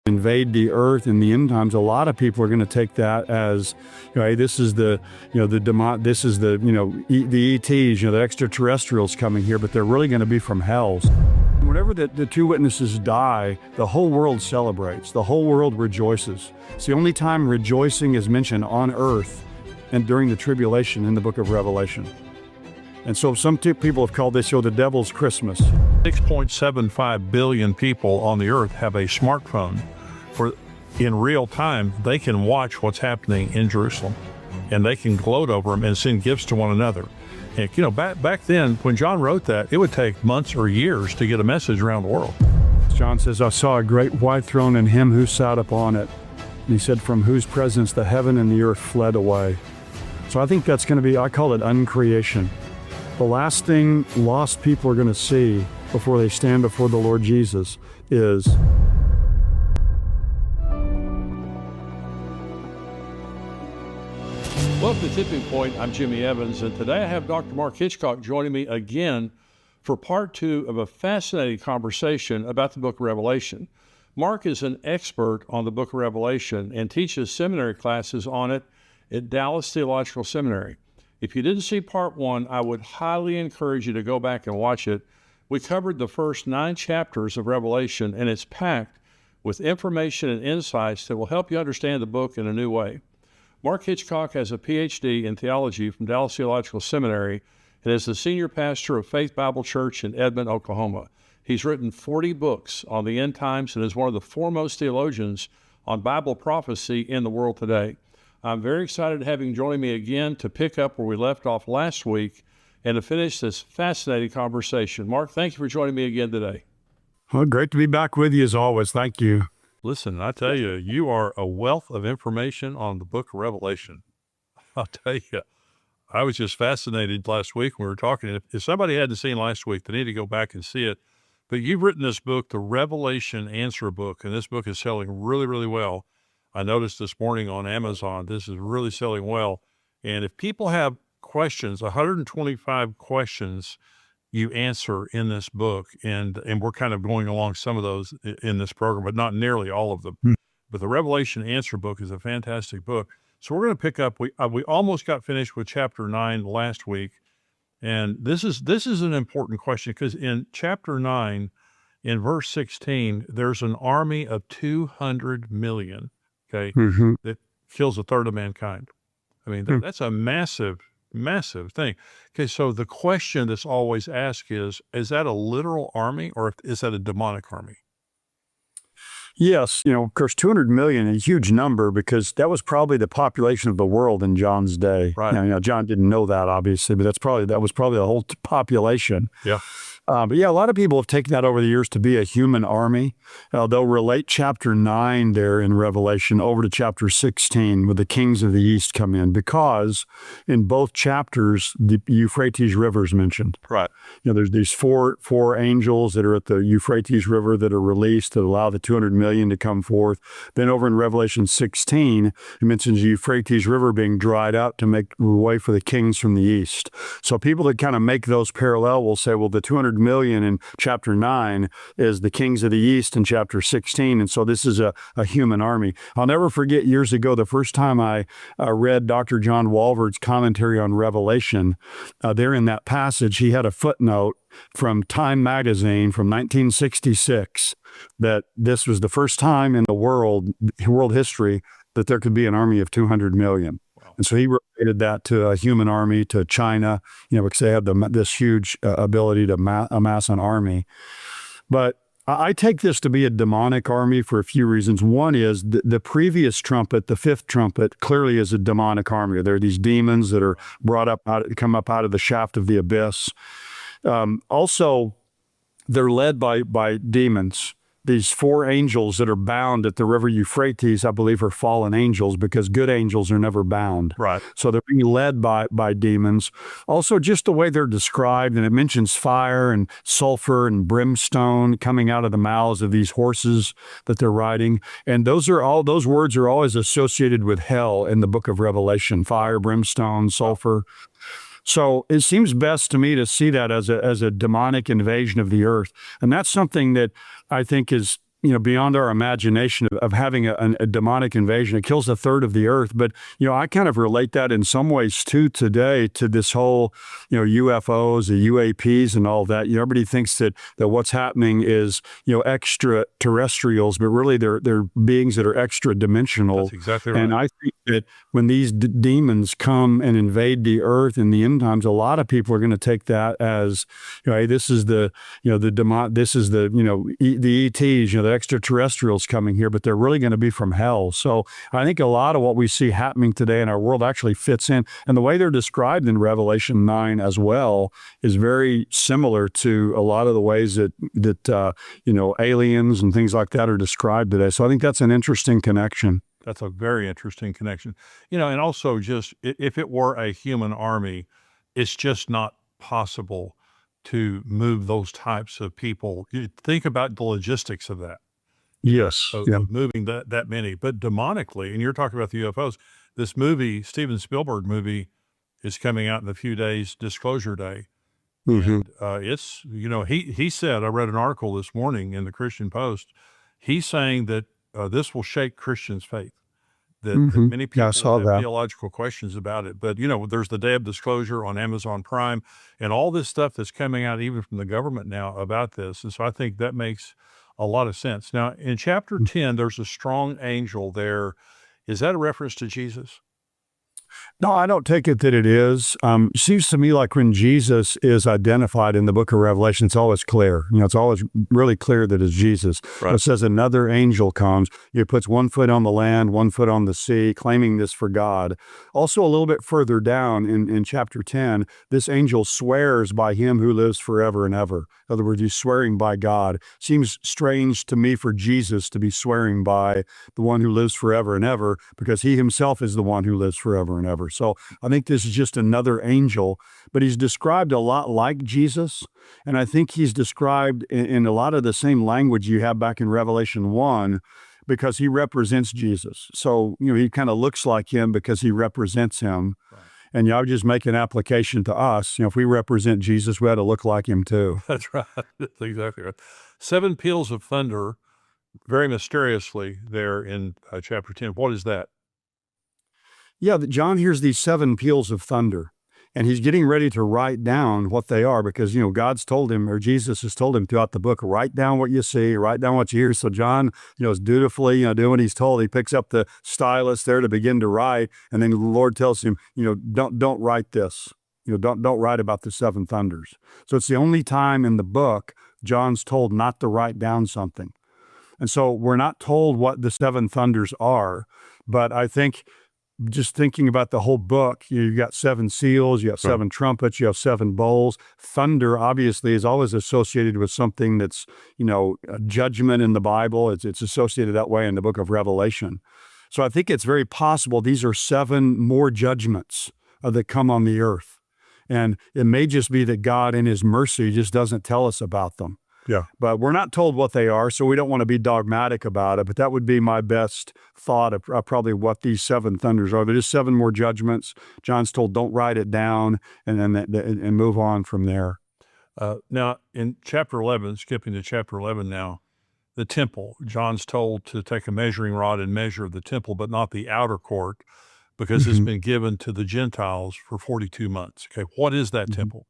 invade the earth in the end times, a lot of people are going to take that as, hey, this is the ETs, the extraterrestrials coming here, but they're really going to be from hell. Whenever the two witnesses die, the whole world celebrates. The whole world rejoices. It's the only time rejoicing is mentioned on earth and during the tribulation in the book of Revelation. And so some people have called this, the devil's Christmas. 6.75 billion people on the earth have a smartphone. In real time, they can watch what's happening in Jerusalem, and they can gloat over them and send gifts to one another. And back then, when John wrote that, it would take months or years to get a message around the world. John says, I saw a great white throne and him who sat upon it. And he said, from whose presence the heaven and the earth fled away. So I think that's going to be, I call it uncreation. The last thing lost people are going to see before they stand before the Lord Jesus is Welcome to Tipping Point. I'm Jimmy Evans, and today I have Dr. Mark Hitchcock joining me again for part two of a fascinating conversation about the book of Revelation. Mark is an expert on the book of Revelation and teaches seminary classes on it at Dallas Theological Seminary. If you didn't see part one, I would highly encourage you to go back and watch it. We covered the first 9 chapters of Revelation, and it's packed with information and insights that will help you understand the book in a new way. Mark Hitchcock has a PhD in theology from Dallas Theological Seminary and is the senior pastor of Faith Bible Church in Edmond, Oklahoma. He's written 40 books on the end times and is one of the foremost theologians on Bible prophecy in the world today. I'm very excited to have him join me again to pick up where we left off last week and to finish this fascinating conversation. Mark, thank you for joining me again today. Well, great to be back with you as always. Thank you. Listen, I tell you, you are a wealth of information on the book of Revelation. I'll tell you, I was just fascinated last week when we were talking. If somebody hadn't seen last week, they need to go back and see it. But you've written this book, the Revelation Answer Book, and this book is selling really, really well. I noticed this morning on Amazon, this is really selling well. And if people have questions, 125 questions you answer in this book, and we're kind of going along some of those in this program, but not nearly all of them. But the Revelation Answer Book is a fantastic book. So we're going to pick up, we almost got finished with chapter 9 last week. And this is an important question because in chapter 9, in verse 16, there's an army of 200 million, okay, that kills a third of mankind. I mean, that's a massive thing. Okay, so the question that's always asked is that a literal army or is that a demonic army? Yes, of course, 200 million, a huge number because that was probably the population of the world in John's day. Right. John didn't know that, obviously, but that was probably the whole population. Yeah. But yeah, a lot of people have taken that over the years to be a human army. They'll relate chapter 9 there in Revelation over to chapter 16 with the kings of the east come in because in both chapters, the Euphrates River is mentioned. Right. There's these four angels that are at the Euphrates River that are released that allow the 200 million to come forth. Then over in Revelation 16, it mentions the Euphrates River being dried out to make way for the kings from the east. So people that kind of make those parallel will say, well, the 200 million in chapter 9 is the kings of the east in chapter 16. And so this is a human army. I'll never forget years ago, the first time I read Dr. John Walvoord's commentary on Revelation, there in that passage, he had a footnote from Time magazine from 1966 that this was the first time in the world history that there could be an army of 200 million. And so he related that to a human army, to China, because they have this huge ability to amass an army. But I take this to be a demonic army for a few reasons. One is the previous trumpet, the 5th trumpet, clearly is a demonic army. There are these demons that are come up out of the shaft of the abyss. Also, they're led by demons. These 4 angels that are bound at the river Euphrates, I believe, are fallen angels because good angels are never bound. Right. So they're being led by demons. Also, just the way they're described, and it mentions fire and sulfur and brimstone coming out of the mouths of these horses that they're riding. And those words are always associated with hell in the book of Revelation: fire, brimstone, sulfur. So it seems best to me to see that as a demonic invasion of the earth. And that's something that I think is beyond our imagination of having a demonic invasion. It kills a third of the earth. But, I kind of relate that in some ways too today to this whole, UFOs, the UAPs and all that. Everybody thinks that what's happening is, extraterrestrials, but really they're beings that are extra dimensional. That's exactly right. And I think that when these demons come and invade the earth in the end times, a lot of people are going to take that as, hey, this is the ETs, the extraterrestrials coming here, but they're really going to be from hell. So I think a lot of what we see happening today in our world actually fits in. And the way they're described in Revelation 9 as well is very similar to a lot of the ways that aliens and things like that are described today. So I think that's an interesting connection. That's a very interesting connection. And also just if it were a human army, it's just not possible to move those types of people. You think about the logistics of that. Yes. Of moving that many. But demonically, and you're talking about the UFOs, this movie, Steven Spielberg movie, is coming out in a few days, Disclosure Day. Mm-hmm. And it's, he said, I read an article this morning in the Christian Post, he's saying that this will shake Christians' faith. That many people have theological questions about it. But, there's the Day of Disclosure on Amazon Prime and all this stuff that's coming out even from the government now about this. And so I think that makes a lot of sense. Now, in chapter 10, there's a strong angel there. Is that a reference to Jesus? No, I don't take it that it is. It seems to me like when Jesus is identified in the book of Revelation, it's always clear. It's always really clear that it's Jesus. Right. It says another angel comes. He puts one foot on the land, one foot on the sea, claiming this for God. Also, a little bit further down in chapter 10, this angel swears by him who lives forever and ever. In other words, he's swearing by God. Seems strange to me for Jesus to be swearing by the one who lives forever and ever, because he himself is the one who lives forever and ever. So I think this is just another angel, but he's described a lot like Jesus. And I think he's described in a lot of the same language you have back in Revelation 1, because he represents Jesus. So, he kind of looks like him because he represents him. Right. And I would just make an application to us. If we represent Jesus, we ought to look like him too. That's right. That's exactly right. 7 peals of thunder, very mysteriously there in chapter 10. What is that? Yeah, John hears these 7 peals of thunder, and he's getting ready to write down what they are because, God's told him, or Jesus has told him throughout the book, write down what you see, write down what you hear. So John, is dutifully, doing what he's told. He picks up the stylus there to begin to write, and then the Lord tells him, don't write this. Don't write about the 7 thunders. So it's the only time in the book John's told not to write down something. And so we're not told what the 7 thunders are, but I think just thinking about the whole book, you got 7 seals, you have 7 trumpets, you have 7 bowls. Thunder, obviously, is always associated with something that's, a judgment in the Bible. It's associated that way in the book of Revelation. So I think it's very possible these are 7 more judgments that come on the earth. And it may just be that God in his mercy just doesn't tell us about them. Yeah. But we're not told what they are, so we don't want to be dogmatic about it. But that would be my best thought of probably what these 7 thunders are. They're just 7 more judgments. John's told, don't write it down, and then move on from there. Now, in chapter 11, skipping to chapter 11 now, the temple. John's told to take a measuring rod and measure the temple, but not the outer court, because it's been given to the Gentiles for 42 months. Okay, what is that temple?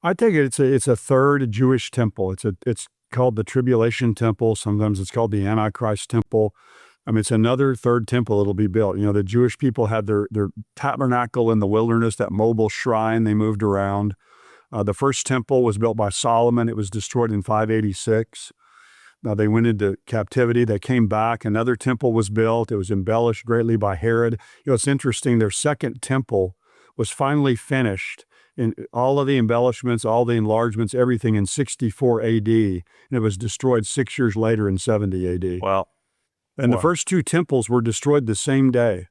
I think it's a third Jewish temple. It's called the Tribulation Temple. Sometimes it's called the Antichrist Temple. It's another third temple that'll be built. The Jewish people had their tabernacle in the wilderness, that mobile shrine they moved around. The first temple was built by Solomon. It was destroyed in 586. They went into captivity. They came back. Another temple was built. It was embellished greatly by Herod. It's interesting. Their second temple was finally finished in all of the embellishments, all the enlargements, everything in 64 AD. And it was destroyed 6 years later in 70 AD. Wow. And the first 2 temples were destroyed the same day.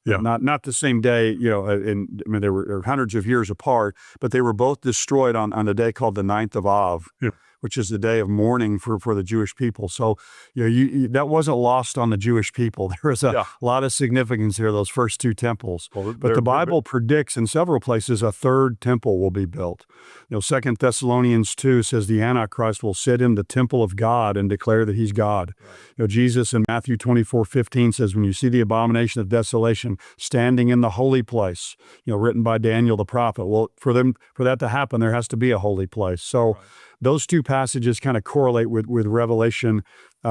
Yeah. Not the same day, they were hundreds of years apart, but they were both destroyed on a day called the 9th of Av. Yeah. which is the day of mourning for the Jewish people. So, that wasn't lost on the Jewish people. There was a lot of significance here, those first two temples. Well, but the Bible predicts in several places a third temple will be built. 2 Thessalonians 2 says the Antichrist will sit in the temple of God and declare that he's God. Right. Jesus in Matthew 24:15 says, when you see the abomination of desolation standing in the holy place, written by Daniel the prophet. Well, for that to happen, there has to be a holy place. So those two passages kind of correlate with Revelation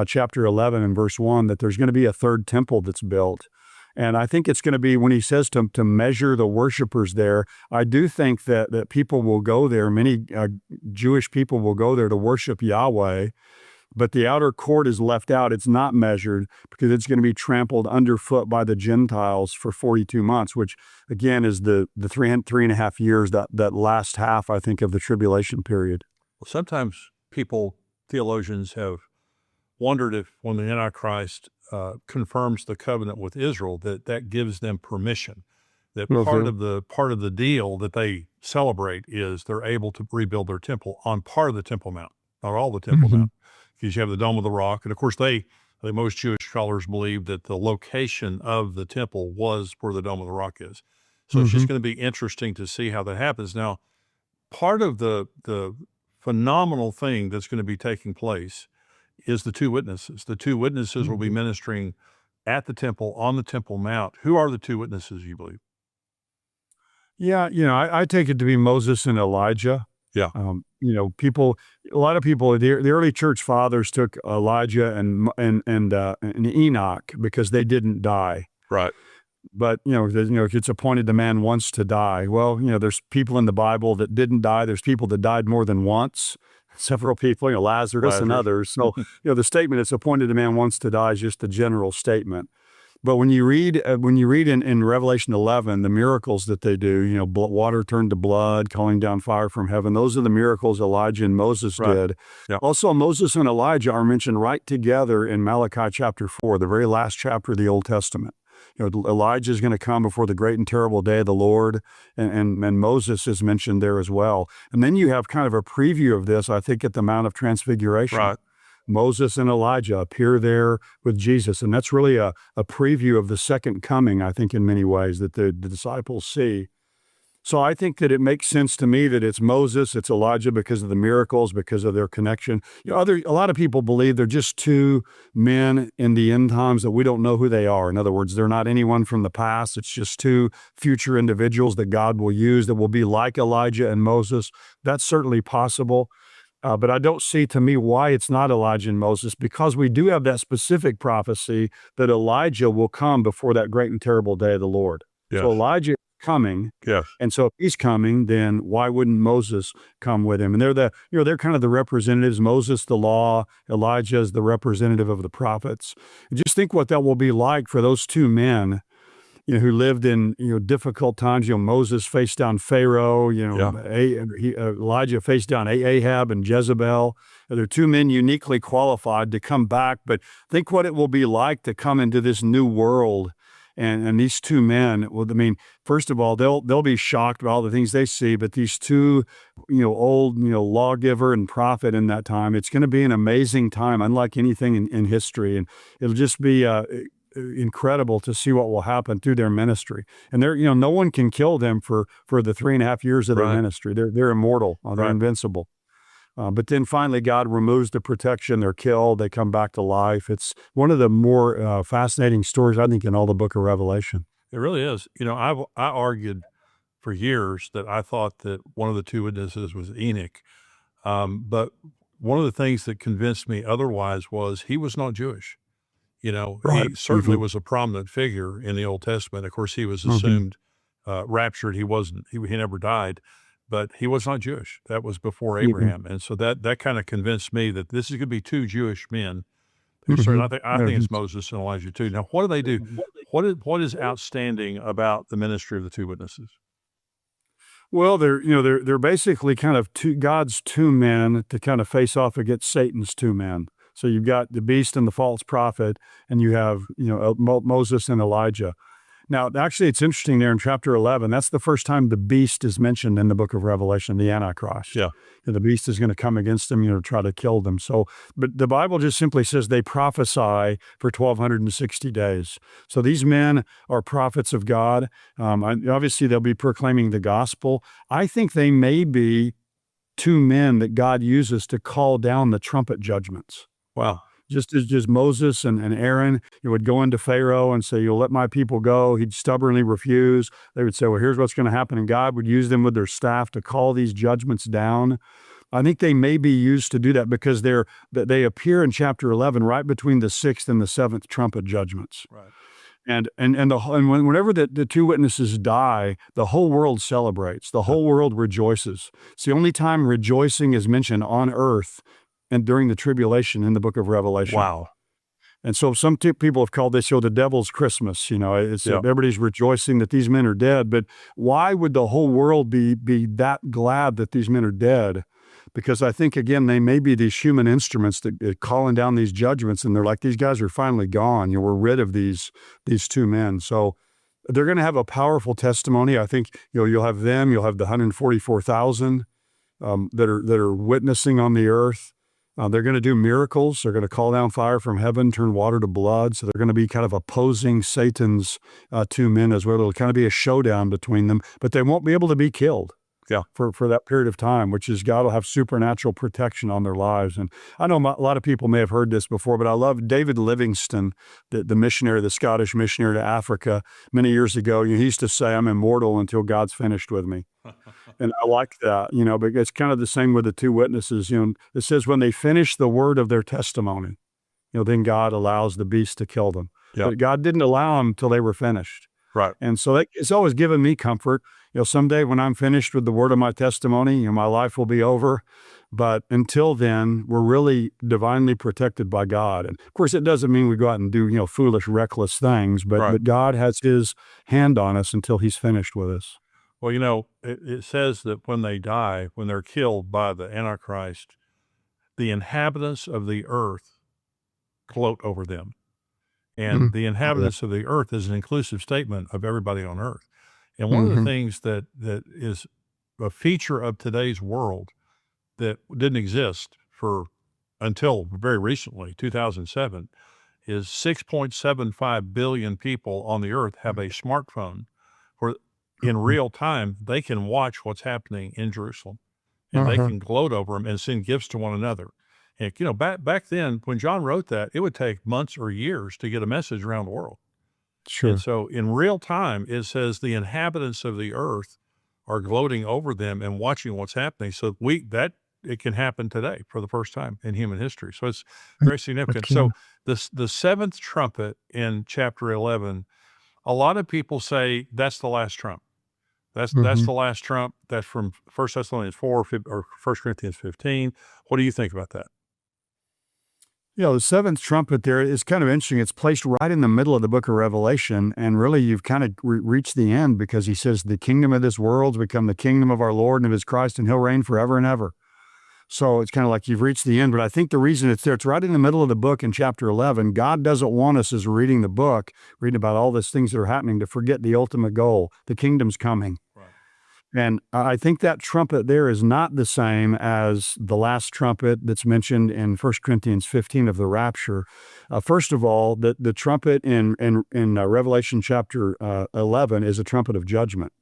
chapter 11 and verse 1, that there's going to be a third temple that's built. And I think it's going to be, when he says to measure the worshipers there, I do think that people will go there, many Jewish people will go there to worship Yahweh, but the outer court is left out. It's not measured because it's going to be trampled underfoot by the Gentiles for 42 months, which again is the 3.5 years, that last half, I think, of the tribulation period. Well, sometimes theologians have wondered if when the Antichrist confirms the covenant with Israel, that gives them permission. That part of the deal that they celebrate is they're able to rebuild their temple on part of the Temple Mount, not all the Temple Mount. Because you have the Dome of the Rock. And of course, most Jewish scholars believe that the location of the temple was where the Dome of the Rock is. So it's just going to be interesting to see how that happens. Now, part of the phenomenal thing that's going to be taking place is the two witnesses. The two witnesses will be ministering at the temple, on the Temple Mount. Who are the two witnesses, you believe? Yeah, I take it to be Moses and Elijah. Yeah. A lot of people, the early church fathers took Elijah and Enoch because they didn't die. Right. But, it's appointed the man once to die. Well, there's people in the Bible that didn't die. There's people that died more than once. Several people, Lazarus and others. So, the statement, it's appointed a man once to die, is just a general statement. But when you read in Revelation 11, the miracles that they do, water turned to blood, calling down fire from heaven, those are the miracles Elijah and Moses did. Yeah. Also, Moses and Elijah are mentioned right together in Malachi chapter 4, the very last chapter of the Old Testament. Elijah is going to come before the great and terrible day of the Lord, and Moses is mentioned there as well. And then you have kind of a preview of this, I think, at the Mount of Transfiguration. Right. Moses and Elijah appear there with Jesus. And that's really a preview of the second coming, I think, in many ways, that the disciples see. So I think that it makes sense to me that it's Moses, it's Elijah because of the miracles, because of their connection. A lot of people believe they're just two men in the end times that we don't know who they are. In other words, they're not anyone from the past. It's just two future individuals that God will use that will be like Elijah and Moses. That's certainly possible. But I don't see, to me, why it's not Elijah and Moses, because we do have that specific prophecy that Elijah will come before that great and terrible day of the Lord. Yes. So Elijah is coming. Yes. And so if he's coming, then why wouldn't Moses come with him? And they're kind of the representatives. Moses, the law. Elijah is the representative of the prophets. And just think what that will be like for those two men, who lived in, difficult times. Moses faced down Pharaoh, Elijah faced down Ahab and Jezebel. They're two men uniquely qualified to come back, but think what it will be like to come into this new world. And these two men, first of all, they'll be shocked by all the things they see, but these two, old, lawgiver and prophet in that time, it's going to be an amazing time, unlike anything in history. And it'll just be, incredible to see what will happen through their ministry. And no one can kill them for the 3.5 years of their ministry. They're immortal. They're invincible. But then finally, God removes the protection. They're killed. They come back to life. It's one of the more fascinating stories, I think, in all the book of Revelation. It really is. I argued for years that I thought that one of the two witnesses was Enoch. But one of the things that convinced me otherwise was he was not Jewish. He certainly was a prominent figure in the Old Testament. Of course, he was assumed raptured. He wasn't. He never died, but he was not Jewish. That was before Abraham, and so that kind of convinced me that this is going to be two Jewish men. Who certainly, I think it's Moses and Elijah too. Now, what do they do? What is outstanding about the ministry of the two witnesses? Well, they're basically kind of God's two men to kind of face off against Satan's two men. So you've got the beast and the false prophet, and you have, Moses and Elijah. Now, actually, it's interesting there in chapter 11. That's the first time the beast is mentioned in the book of Revelation, the Antichrist. Yeah. The beast is going to come against them, to try to kill them. So, but the Bible just simply says they prophesy for 1,260 days. So these men are prophets of God. Obviously, they'll be proclaiming the gospel. I think they may be two men that God uses to call down the trumpet judgments. Wow. Just as Moses and Aaron, would go into Pharaoh and say, "You'll let my people go." He'd stubbornly refuse. They would say, "Well, here's what's going to happen." And God would use them with their staff to call these judgments down. I think they may be used to do that because they appear in chapter 11 right between the sixth and the seventh trumpet judgments. Right. And whenever the two witnesses die, the whole world celebrates. The whole world rejoices. It's the only time rejoicing is mentioned on earth and during the tribulation in the book of Revelation. Wow. And so some people have called this, the devil's Christmas. Everybody's rejoicing that these men are dead. But why would the whole world be that glad that these men are dead? Because I think, again, they may be these human instruments that calling down these judgments, and they're like, these guys are finally gone. We're rid of these two men. So they're going to have a powerful testimony. I think you'll have them. You'll have the 144,000 that are witnessing on the earth. They're going to do miracles. They're going to call down fire from heaven, turn water to blood. So they're going to be kind of opposing Satan's two men as well. It'll kind of be a showdown between them, but they won't be able to be killed. Yeah. For that period of time, which is God will have supernatural protection on their lives. And I know a lot of people may have heard this before, but I love David Livingstone, the missionary, the Scottish missionary to Africa many years ago. He used to say, "I'm immortal until God's finished with me." And I like that, but it's kind of the same with the two witnesses. It says when they finish the word of their testimony, then God allows the beast to kill them. Yep. But God didn't allow them till they were finished. Right. And so it's always given me comfort. Someday when I'm finished with the word of my testimony, my life will be over. But until then, we're really divinely protected by God. And of course, it doesn't mean we go out and do, foolish, reckless things, but, Right. but God has his hand on us until he's finished with us. Well, it says that when they die, when they're killed by the Antichrist, the inhabitants of the earth gloat over them. And the inhabitants of the earth is an inclusive statement of everybody on earth. And one of the things that is a feature of today's world that didn't exist until very recently, 2007, is 6.75 billion people on the earth have a smartphone where in real time they can watch what's happening in Jerusalem, and they can gloat over them and send gifts to one another. And back then, when John wrote that, it would take months or years to get a message around the world. Sure. And so in real time, it says the inhabitants of the earth are gloating over them and watching what's happening. So it can happen today for the first time in human history. So it's very significant. So the seventh trumpet in chapter 11, a lot of people say that's the last trump. That's the last trump. That's from 1 Thessalonians 4 or 1 Corinthians 15. What do you think about that? The seventh trumpet there is kind of interesting. It's placed right in the middle of the book of Revelation, and really you've kind of reached the end because he says the kingdom of this world has become the kingdom of our Lord and of his Christ, and he'll reign forever and ever. So it's kind of like you've reached the end, but I think the reason it's there, it's right in the middle of the book in chapter 11. God doesn't want us as we're reading the book, reading about all these things that are happening, to forget the ultimate goal. The kingdom's coming. Right. And I think that trumpet there is not the same as the last trumpet that's mentioned in 1 Corinthians 15 of the rapture. First of all, the trumpet in Revelation chapter 11 is a trumpet of judgment.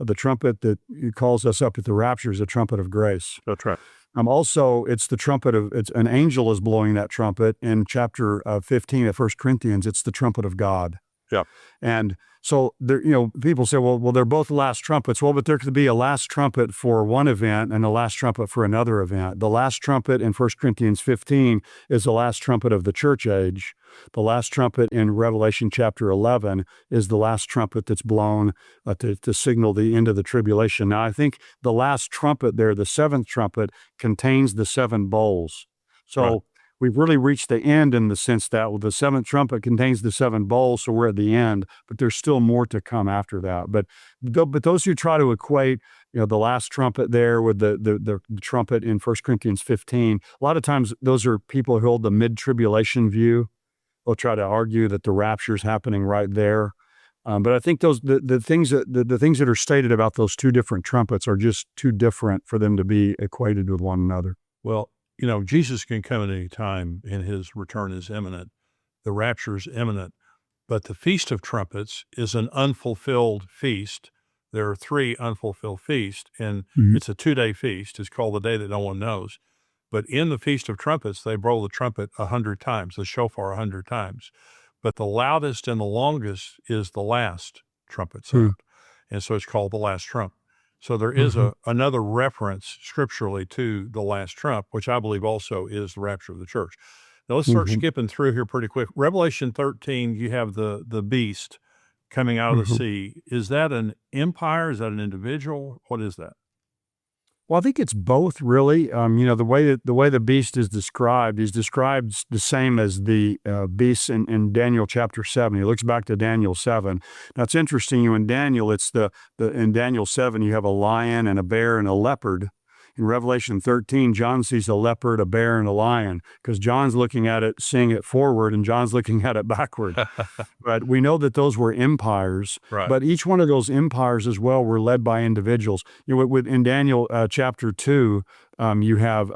The trumpet that calls us up at the rapture is a trumpet of grace. That's right. Also, it's the trumpet it's an angel is blowing that trumpet in chapter 15 of 1 Corinthians. It's the trumpet of God. Yeah. And so there, people say, well, they're both last trumpets. Well, but there could be a last trumpet for one event and a last trumpet for another event. The last trumpet in 1 Corinthians 15 is the last trumpet of the church age. The last trumpet in Revelation chapter 11 is the last trumpet that's blown to signal the end of the tribulation. Now, I think the last trumpet there, the seventh trumpet, contains the seven bowls. So right. We've really reached the end in the sense that the seventh trumpet contains the seven bowls, so we're at the end, but there's still more to come after that. But those who try to equate, the last trumpet there with the trumpet in 1 Corinthians 15, a lot of times those are people who hold the mid-tribulation view. They'll try to argue that the rapture is happening right there. But I think the things that are stated about those two different trumpets are just too different for them to be equated with one another. Well, Jesus can come at any time, and his return is imminent. The rapture is imminent. But the Feast of Trumpets is an unfulfilled feast. There are 3 unfulfilled feasts, and it's a 2-day feast. It's called the Day That No One Knows. But in the Feast of Trumpets, they blow the trumpet 100 times, the shofar 100 times. But the loudest and the longest is the last trumpet sound. And so it's called the last trump. So there is another reference scripturally to the last trump, which I believe also is the rapture of the church. Now let's start skipping through here pretty quick. Revelation 13, you have the beast coming out of the sea. Is that an empire? Is that an individual? What is that? Well, I think it's both, really. The way the beast is described, he's described the same as the beast in Daniel chapter 7. He looks back to Daniel 7. Now, it's interesting. In Daniel, in Daniel 7, you have a lion and a bear and a leopard. In Revelation 13, John sees a leopard, a bear, and a lion, because John's looking at it, seeing it forward, and John's looking at it backward. But we know that those were empires, but each one of those empires as well were led by individuals. In Daniel chapter 2, you have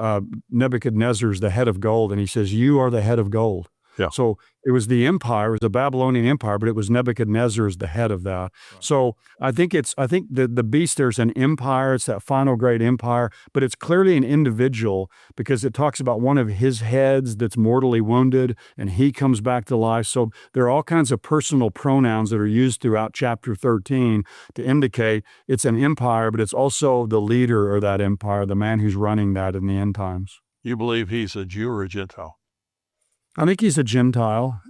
Nebuchadnezzar's the head of gold, and he says, "You are the head of gold." Yeah. So it was the empire, it was the Babylonian empire, but it was Nebuchadnezzar as the head of that. Right. So I think the beast, there's an empire, it's that final great empire, but it's clearly an individual, because it talks about one of his heads that's mortally wounded and he comes back to life. So there are all kinds of personal pronouns that are used throughout chapter 13 to indicate it's an empire, but it's also the leader of that empire, the man who's running that in the end times. You believe he's a Jew or a Gentile? I think he's a Gentile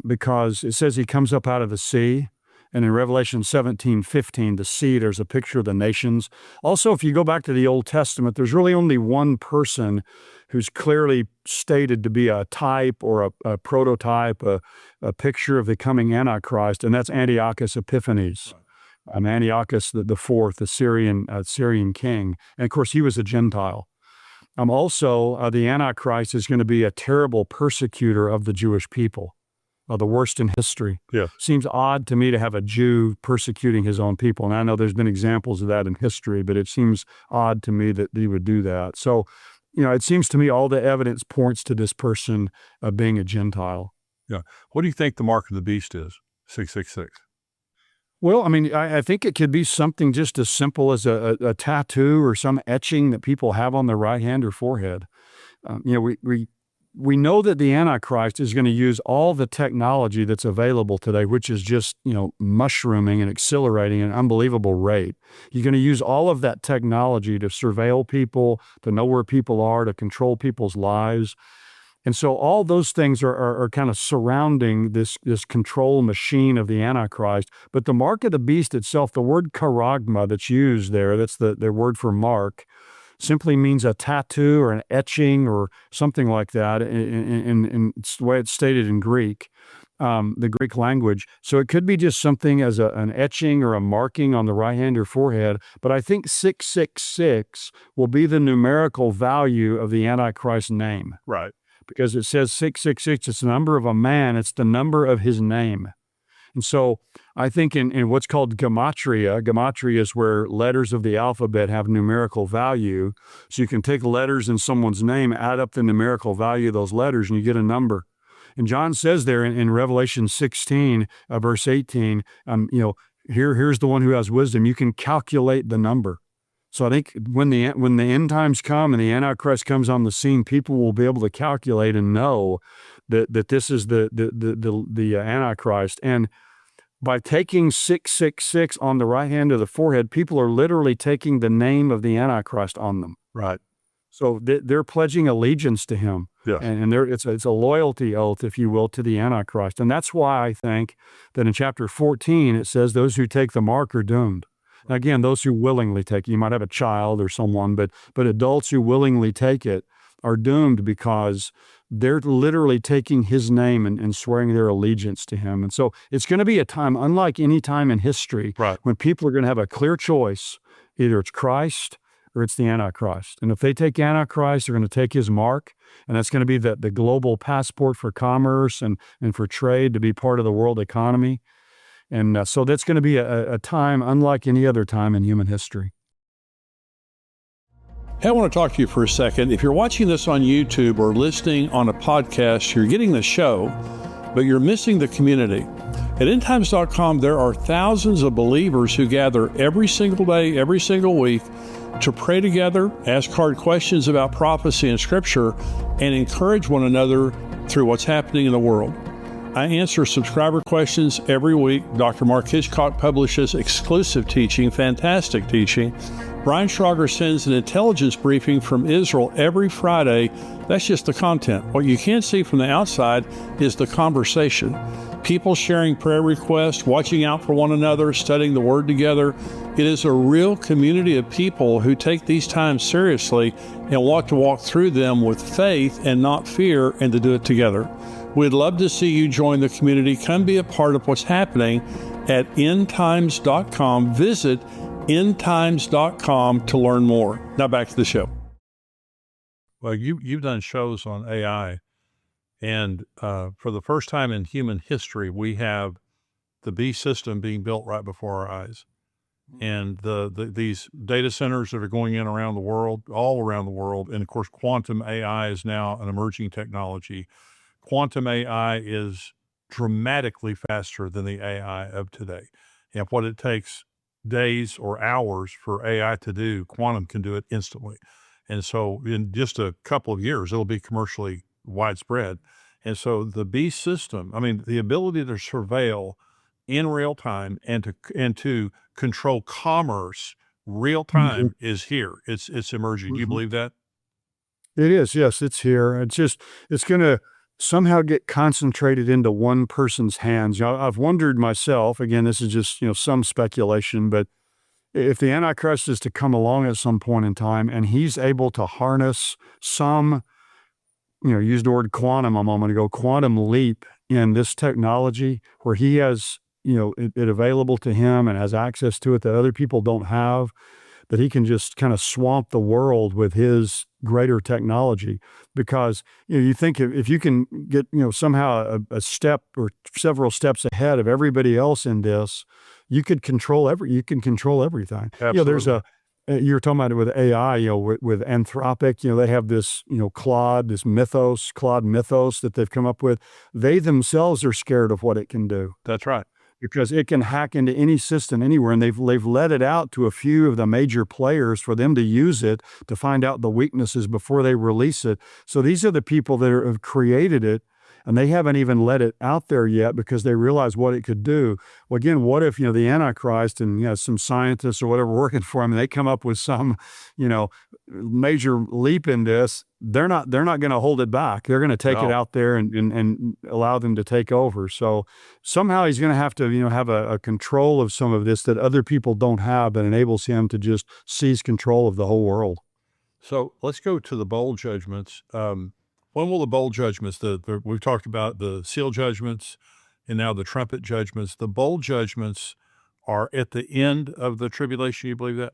because it says he comes up out of the sea. And in Revelation 17:15, the sea, there's a picture of the nations. Also, if you go back to the Old Testament, there's really only one person who's clearly stated to be a type or a prototype, a picture of the coming Antichrist, and that's Antiochus Epiphanes. Right. Antiochus the fourth, the Syrian king. And of course, he was a Gentile. Also, the Antichrist is going to be a terrible persecutor of the Jewish people, the worst in history. Yeah. Seems odd to me to have a Jew persecuting his own people. And I know there's been examples of that in history, but it seems odd to me that he would do that. So, it seems to me all the evidence points to this person being a Gentile. Yeah. What do you think the mark of the beast is? 666. Well, I think it could be something just as simple as a tattoo or some etching that people have on their right hand or forehead. We know that the Antichrist is going to use all the technology that's available today, which is just, mushrooming and accelerating at an unbelievable rate. You're going to use all of that technology to surveil people, to know where people are, to control people's lives. And so all those things are kind of surrounding this control machine of the Antichrist. But the mark of the beast itself, the word charagma that's used there, that's the word for mark, simply means a tattoo or an etching or something like that in the way it's stated in Greek, the Greek language. So it could be just something as an etching or a marking on the right hand or forehead. But I think 666 will be the numerical value of the Antichrist name. Right. Because it says 666, it's the number of a man, it's the number of his name. And so I think in what's called gematria is where letters of the alphabet have numerical value. So you can take letters in someone's name, add up the numerical value of those letters, and you get a number. And John says there in Revelation 16, verse 18, here's the one who has wisdom. You can calculate the number. So I think when the end times come and the Antichrist comes on the scene, people will be able to calculate and know that this is the Antichrist. And by taking 666 on the right hand of the forehead, people are literally taking the name of the Antichrist on them. Right. So they're pledging allegiance to him. Yeah. And it's a loyalty oath, if you will, to the Antichrist. And that's why I think that in chapter 14, it says those who take the mark are doomed. Again, those who willingly take it, you might have a child or someone, but adults who willingly take it are doomed because they're literally taking his name and swearing their allegiance to him. And so it's going to be a time, unlike any time in history, right, when people are going to have a clear choice. Either it's Christ or it's the Antichrist. And if they take Antichrist, they're going to take his mark, and that's going to be the global passport for commerce and for trade, to be part of the world economy. And so that's going to be a time unlike any other time in human history. Hey, I want to talk to you for a second. If you're watching this on YouTube or listening on a podcast, you're getting the show, but you're missing the community. At endtimes.com, there are thousands of believers who gather every single day, every single week to pray together, ask hard questions about prophecy and scripture, and encourage one another through what's happening in the world. I answer subscriber questions every week. Dr. Mark Hitchcock publishes exclusive teaching, fantastic teaching. Brian Schrager sends an intelligence briefing from Israel every Friday. That's just the content. What you can't see from the outside is the conversation. People sharing prayer requests, watching out for one another, studying the Word together. It is a real community of people who take these times seriously and want to walk through them with faith and not fear, and to do it together. We'd love to see you join the community. Come be a part of what's happening at endtimes.com. Visit endtimes.com to learn more. Now back to the show. Well, you've done shows on AI, and for the first time in human history, we have the beast system being built right before our eyes. And these data centers that are going in around the world, all around the world, and of course, quantum AI is now an emerging technology. Quantum AI is dramatically faster than the AI of today. And what it takes days or hours for AI to do, quantum can do it instantly. And so in just a couple of years, it'll be commercially widespread. And so the beast system, I mean, the ability to surveil in real time and to control commerce real time is here. It's emerging. Do you believe that? It is. Yes, it's here. It's going to somehow get concentrated into one person's hands. I've wondered myself, again, this is just, some speculation, but if the Antichrist is to come along at some point in time and he's able to harness some, used the word quantum a moment ago, quantum leap in this technology where he has, it available to him and has access to it that other people don't have, that he can just kind of swamp the world with his greater technology. Because you think if you can get somehow a step or several steps ahead of everybody else in this, you can control everything. Absolutely. There's you're talking about it with AI, with Anthropic, they have this, Claude mythos that they've come up with. They themselves are scared of what it can do. That's right. Because it can hack into any system anywhere, and they've let it out to a few of the major players for them to use it to find out the weaknesses before they release it. So these are the people that have created it, and they haven't even let it out there yet because they realize what it could do. Well, again, what if the Antichrist and some scientists or whatever working for him, and they come up with some major leap in this? They're not going to hold it back. They're going to take it out there and allow them to take over. So somehow he's going to have to have a control of some of this that other people don't have, that enables him to just seize control of the whole world. So let's go to the bowl judgments. When will the bowl judgments, we've talked about the seal judgments and now the trumpet judgments, the bowl judgments are at the end of the tribulation, you believe that?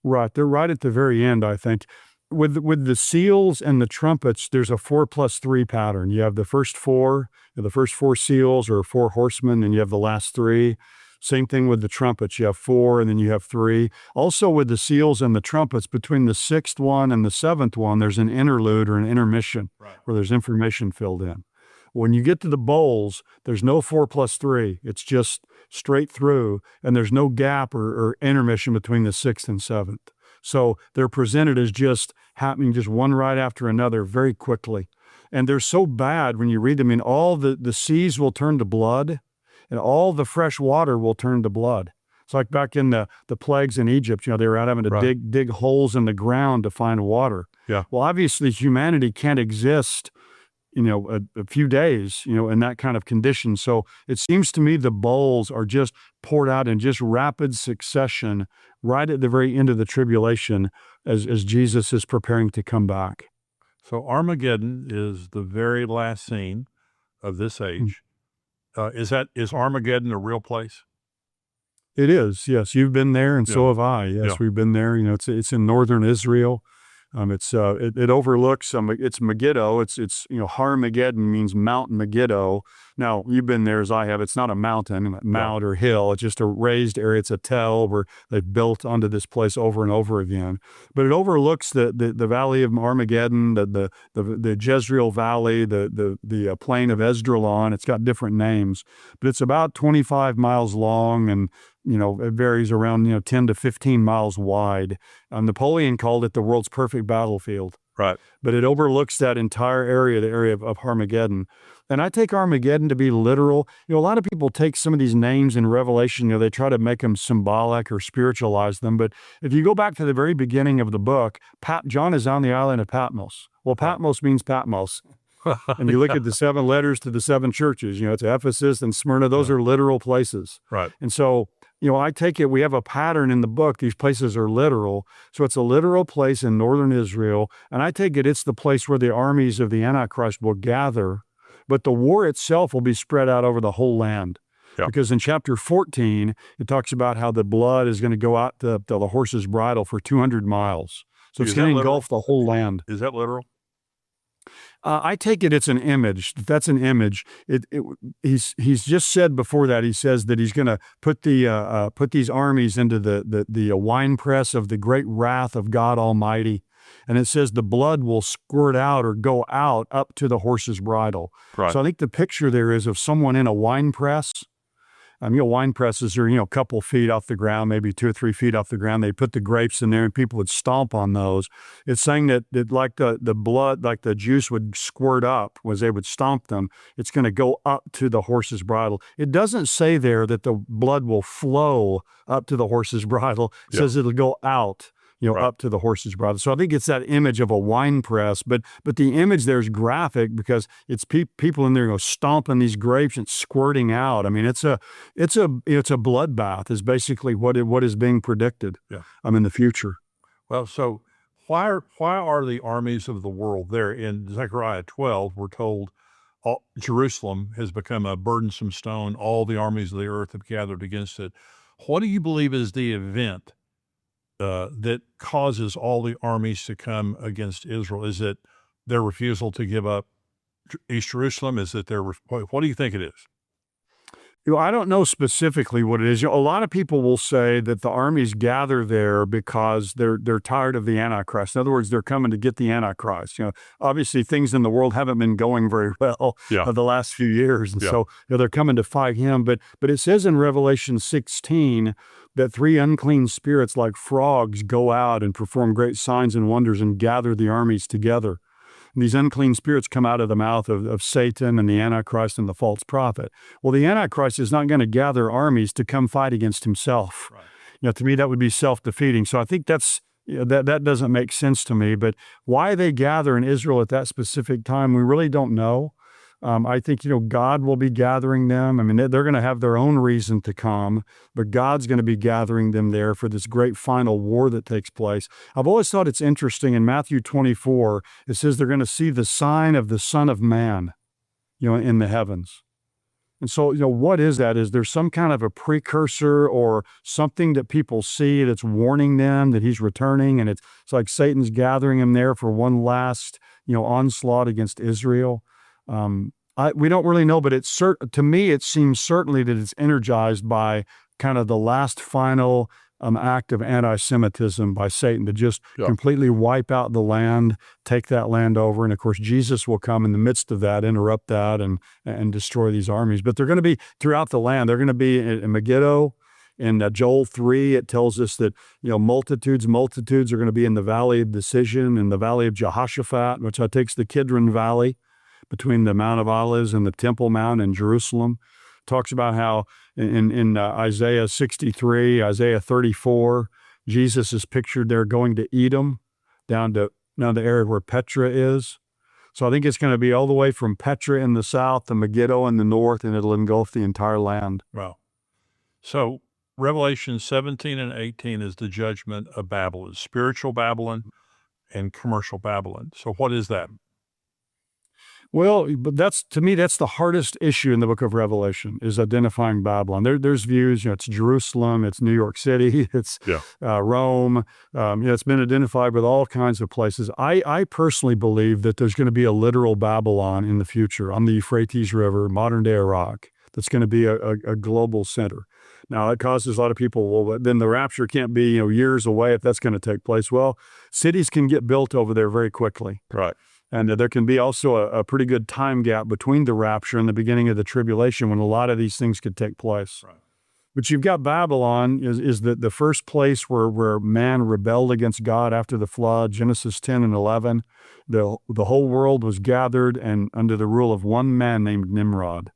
Right. They're right at the very end, I think. With the seals and the trumpets, there's a 4+3 pattern. You have the first four seals or 4 horsemen, and you have the last 3. Same thing with the trumpets. You have 4, and then you have 3. Also with the seals and the trumpets, between the 6th one and the 7th one, there's an interlude or an intermission where there's information filled in. When you get to the bowls, there's no 4+3. It's just straight through, and there's no gap or intermission between the 6th and 7th. So they're presented as just happening just one right after another very quickly. And they're so bad when you read them. I mean, all the seas will turn to blood, and all the fresh water will turn to blood. It's like back in the plagues in Egypt, they were out having to dig holes in the ground to find water. Yeah. Well, obviously humanity can't exist, a few days, in that kind of condition. So it seems to me the bowls are just poured out in just rapid succession right at the very end of the tribulation as Jesus is preparing to come back. So Armageddon is the very last scene of this age. Is Armageddon a real place? It is, yes. You've been there, and so have I. Yes, Yeah. we've been there. It's in northern Israel. It overlooks it's Megiddo. It's Armageddon means Mount Megiddo. Now you've been there as I have. It's not a mountain, mount or hill. It's just a raised area. It's a tell where they built onto this place over and over again. But it overlooks the valley of Armageddon, the Jezreel Valley, the plain of Esdraelon. It's got different names, but it's about 25 miles long, and it varies around 10 to 15 miles wide. Napoleon called it the world's perfect battlefield. Right. But it overlooks that entire area, the area of Armageddon. And I take Armageddon to be literal. A lot of people take some of these names in Revelation, they try to make them symbolic or spiritualize them. But if you go back to the very beginning of the book, John is on the island of Patmos. Well, Patmos means Patmos. And you look at the 7 letters to the 7 churches, it's Ephesus and Smyrna. Those are literal places. Right. And so, I take it, we have a pattern in the book. These places are literal. So it's a literal place in northern Israel. And I take it it's the place where the armies of the Antichrist will gather. But the war itself will be spread out over the whole land. Yeah. Because in chapter 14, it talks about how the blood is going to go out to the horse's bridle for 200 miles. So it's going to engulf the whole land. Is that literal? I take it it's an image. That's an image. He's just said before that, he says that he's going to put these armies into the winepress of the great wrath of God Almighty. And it says the blood will squirt out or go out up to the horse's bridle. Right. So I think the picture there is of someone in a wine press. Wine presses are, a couple feet off the ground, maybe 2 or 3 feet off the ground. They put the grapes in there and people would stomp on those. It's saying that like the blood, like the juice would squirt up as they would stomp them. It's going to go up to the horse's bridle. It doesn't say there that the blood will flow up to the horse's bridle. It says it'll go out. Right. Up to the horse's bridle. So I think it's that image of a wine press, but the image there is graphic because it's people in there stomping these grapes and squirting out. It's a bloodbath is basically what is being predicted. Yeah. In the future. Well, so why are the armies of the world there? In Zechariah 12, we're told Jerusalem has become a burdensome stone. All the armies of the earth have gathered against it. What do you believe is the event that causes all the armies to come against Israel? Is it their refusal to give up East Jerusalem? Is it what do you think it is? I don't know specifically what it is. A lot of people will say that the armies gather there because they're tired of the Antichrist. In other words, they're coming to get the Antichrist. Obviously things in the world haven't been going very well the last few years. And so they're coming to fight him. But it says in Revelation 16 that 3 unclean spirits like frogs go out and perform great signs and wonders and gather the armies together. And these unclean spirits come out of the mouth of Satan and the Antichrist and the false prophet. Well, the Antichrist is not going to gather armies to come fight against himself. Right. To me, that would be self-defeating. So I think that doesn't make sense to me. But why they gather in Israel at that specific time, we really don't know. I think, God will be gathering them. They're going to have their own reason to come, but God's going to be gathering them there for this great final war that takes place. I've always thought it's interesting in Matthew 24, it says they're going to see the sign of the Son of Man, in the heavens. And so, what is that? Is there some kind of a precursor or something that people see that's warning them that he's returning? And it's like Satan's gathering him there for one last, onslaught against Israel. We don't really know, but to me, it seems certainly that it's energized by kind of the last final act of anti-Semitism by Satan to just completely wipe out the land, take that land over. And of course, Jesus will come in the midst of that, interrupt that and destroy these armies. But they're going to be throughout the land. They're going to be in Megiddo. In Joel 3, it tells us that, multitudes are going to be in the valley of decision, in the valley of Jehoshaphat, which takes the Kidron Valley between the Mount of Olives and the Temple Mount in Jerusalem. Talks about how in Isaiah 63, Isaiah 34, Jesus is pictured there going to Edom, down to the area where Petra is. So I think it's going to be all the way from Petra in the south to Megiddo in the north, and it'll engulf the entire land. Wow. So Revelation 17 and 18 is the judgment of Babylon, spiritual Babylon and commercial Babylon. So what is that? Well, but to me, that's the hardest issue in the book of Revelation is identifying Babylon. There's views, it's Jerusalem, it's New York City, it's Yeah. Rome. It's been identified with all kinds of places. I personally believe that there's going to be a literal Babylon in the future on the Euphrates River, modern day Iraq, that's going to be a global center. Now, it causes a lot of people, well, then the rapture can't be years away if that's going to take place. Well, cities can get built over there very quickly. Right. And there can be also a pretty good time gap between the rapture and the beginning of the tribulation when a lot of these things could take place. Right. But you've got Babylon is the first place where man rebelled against God after the flood, Genesis 10 and 11. The whole world was gathered and under the rule of one man named Nimrod.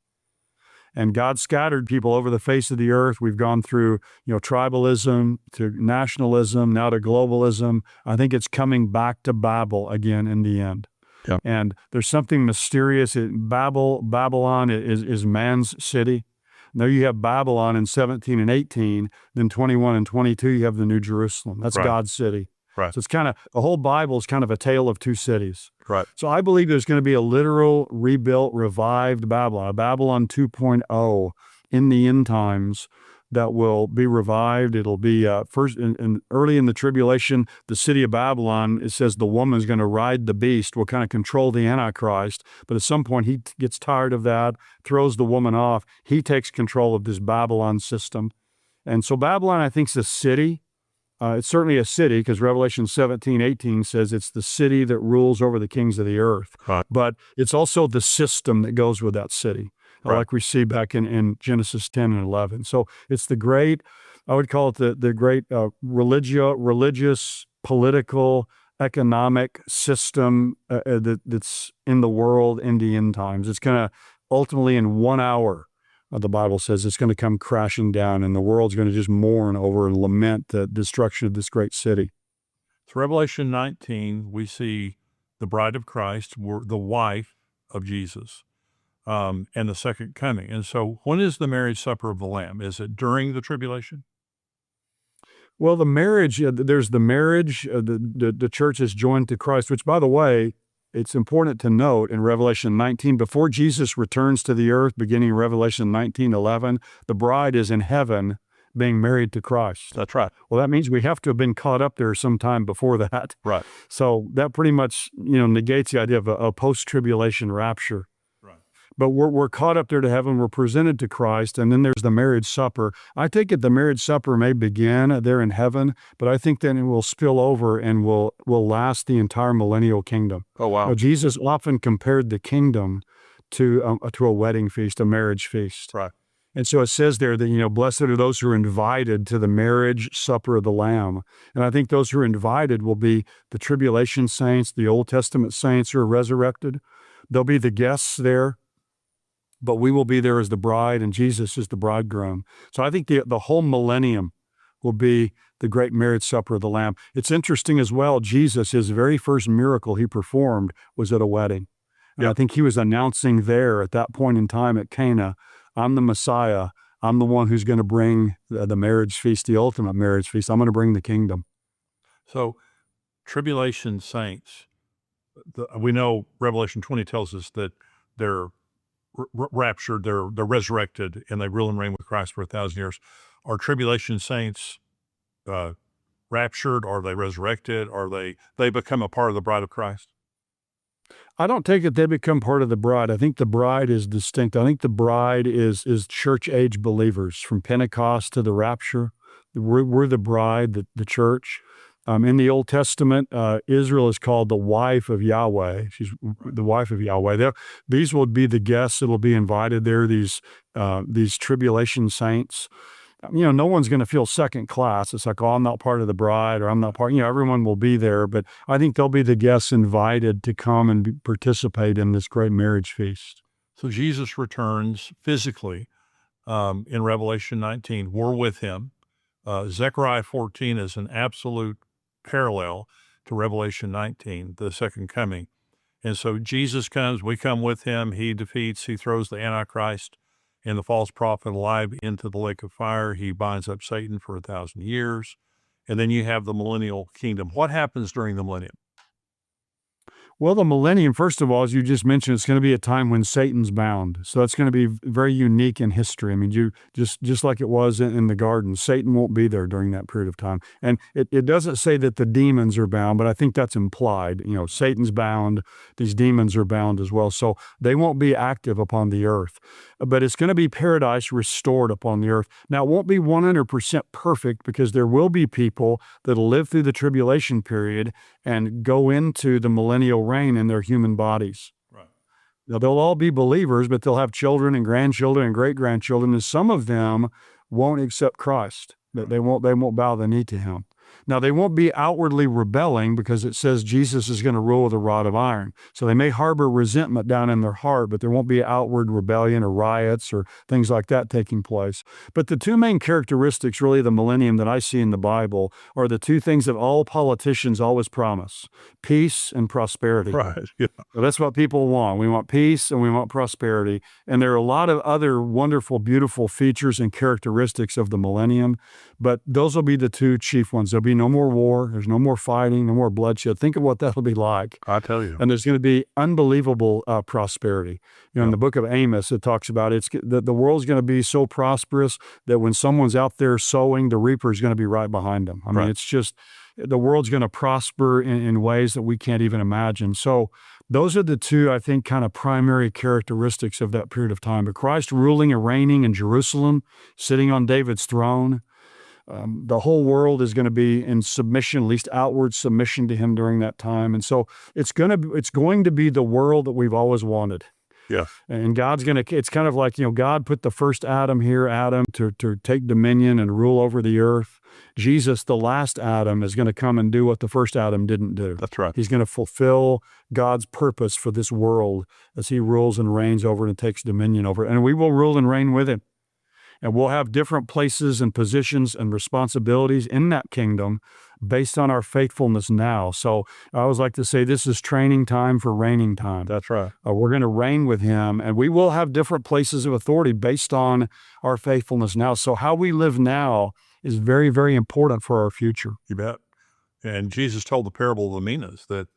And God scattered people over the face of the earth. We've gone through, tribalism to nationalism, now to globalism. I think it's coming back to Babel again in the end. Yeah. And there's something mysterious. Babylon is man's city. Now you have Babylon in 17 and 18, then 21 and 22, you have the New Jerusalem. That's Right. God's city. Right. So it's the whole Bible is kind of a tale of two cities. Right. So I believe there's going to be a literal, rebuilt, revived Babylon, a Babylon 2.0 in the end times that will be revived. It'll be first early in the tribulation, the city of Babylon, it says the woman's going to ride the beast, will kind of control the Antichrist. But at some point he gets tired of that, throws the woman off. He takes control of this Babylon system. And so Babylon, I think, is a city. It's certainly a city because Revelation 17:18 says it's the city that rules over the kings of the earth. Right. But it's also the system that goes with that city, Right. like we see back in Genesis 10 and 11. So it's the great, I would call it the great religious, political, economic system that's in the world in the end times. It's going to ultimately in 1 hour, the Bible says it's going to come crashing down and the world's going to just mourn over and lament the destruction of this great city. So Revelation 19, we see the bride of Christ, the wife of Jesus, and the second coming. And so when is the marriage supper of the Lamb? Is it during the tribulation? Well, the marriage, there's the marriage, the church is joined to Christ, which, by the way, it's important to note in Revelation 19, before Jesus returns to the earth, beginning in Revelation 19:11, the bride is in heaven being married to Christ. That's right. Well, that means we have to have been caught up there sometime before that. Right. So that pretty much, negates the idea of a post-tribulation rapture. Right. But we're caught up there to heaven, we're presented to Christ, and then there's the marriage supper. I think the marriage supper may begin there in heaven, but I think then it will spill over and will last the entire millennial kingdom. Oh, wow. Jesus often compared the kingdom to a wedding feast, a marriage feast. Right. And so it says there that, blessed are those who are invited to the marriage supper of the Lamb. And I think those who are invited will be the tribulation saints, the Old Testament saints who are resurrected. They'll be the guests there. But we will be there as the bride, and Jesus is the bridegroom. So I think the whole millennium will be the great marriage supper of the Lamb. It's interesting as well, Jesus, his very first miracle he performed was at a wedding. And I think he was announcing there at that point in time at Cana, I'm the Messiah. I'm the one who's going to bring the marriage feast, the ultimate marriage feast. I'm going to bring the kingdom. So tribulation saints, we know Revelation 20 tells us that they're raptured, they're resurrected, and they rule and reign with Christ for 1,000 years. Are tribulation saints raptured? Are they resurrected? Are they become a part of the bride of Christ? I don't take it they become part of the bride. I think the bride is distinct. I think the bride is church age believers from Pentecost to the rapture. We're the bride, the church. In the Old Testament, Israel is called the wife of Yahweh. She's the wife of Yahweh. These will be the guests that will be invited there, these tribulation saints. No one's going to feel second class. It's like, oh, I'm not part of the bride, or I'm not part, everyone will be there. But I think they'll be the guests invited to come and participate in this great marriage feast. So Jesus returns physically in Revelation 19. We're with him. Zechariah 14 is an absolute parallel to Revelation 19, the second coming. And so Jesus comes, we come with him, he throws the Antichrist and the false prophet alive into the lake of fire. He binds up Satan for 1,000 years. And then you have the millennial kingdom. What happens during the millennium? Well, the millennium, first of all, as you just mentioned, it's going to be a time when Satan's bound. So that's going to be very unique in history. I mean, you just like it was in the garden, Satan won't be there during that period of time. And it doesn't say that the demons are bound, but I think that's implied. Satan's bound, these demons are bound as well. So they won't be active upon the earth. But it's going to be paradise restored upon the earth. Now, it won't be 100% perfect because there will be people that'll live through the tribulation period and go into the millennial reign in their human bodies. Right. Now, they'll all be believers, but they'll have children and grandchildren and great-grandchildren, and some of them won't accept Christ. Right. They won't bow the knee to him. Now, they won't be outwardly rebelling because it says Jesus is going to rule with a rod of iron. So they may harbor resentment down in their heart, but there won't be outward rebellion or riots or things like that taking place. But the two main characteristics, really, of the millennium that I see in the Bible are the two things that all politicians always promise: peace and prosperity. Right. Yeah. So that's what people want. We want peace and we want prosperity. And there are a lot of other wonderful, beautiful features and characteristics of the millennium, but those will be the two chief ones. There'll be no more war. There's no more fighting, no more bloodshed. Think of what that'll be like. I tell you. And there's going to be unbelievable prosperity. In the book of Amos, it talks about the world's going to be so prosperous that when someone's out there sowing, the reaper is going to be right behind them. I mean, it's just, the world's going to prosper in ways that we can't even imagine. So those are the two, I think, kind of primary characteristics of that period of time. But Christ ruling and reigning in Jerusalem, sitting on David's throne. The whole world is going to be in submission, at least outward submission to him during that time. And so it's going to be the world that we've always wanted. Yeah. And it's kind of like, God put the first Adam here, Adam, to take dominion and rule over the earth. Jesus, the last Adam, is going to come and do what the first Adam didn't do. That's right. He's going to fulfill God's purpose for this world as he rules and reigns over it and takes dominion over it. And we will rule and reign with him. And we'll have different places and positions and responsibilities in that kingdom based on our faithfulness now. So I always like to say this is training time for reigning time. That's right. We're going to reign with him, and we will have different places of authority based on our faithfulness now. So how we live now is very, very important for our future. You bet. And Jesus told the parable of the minas, that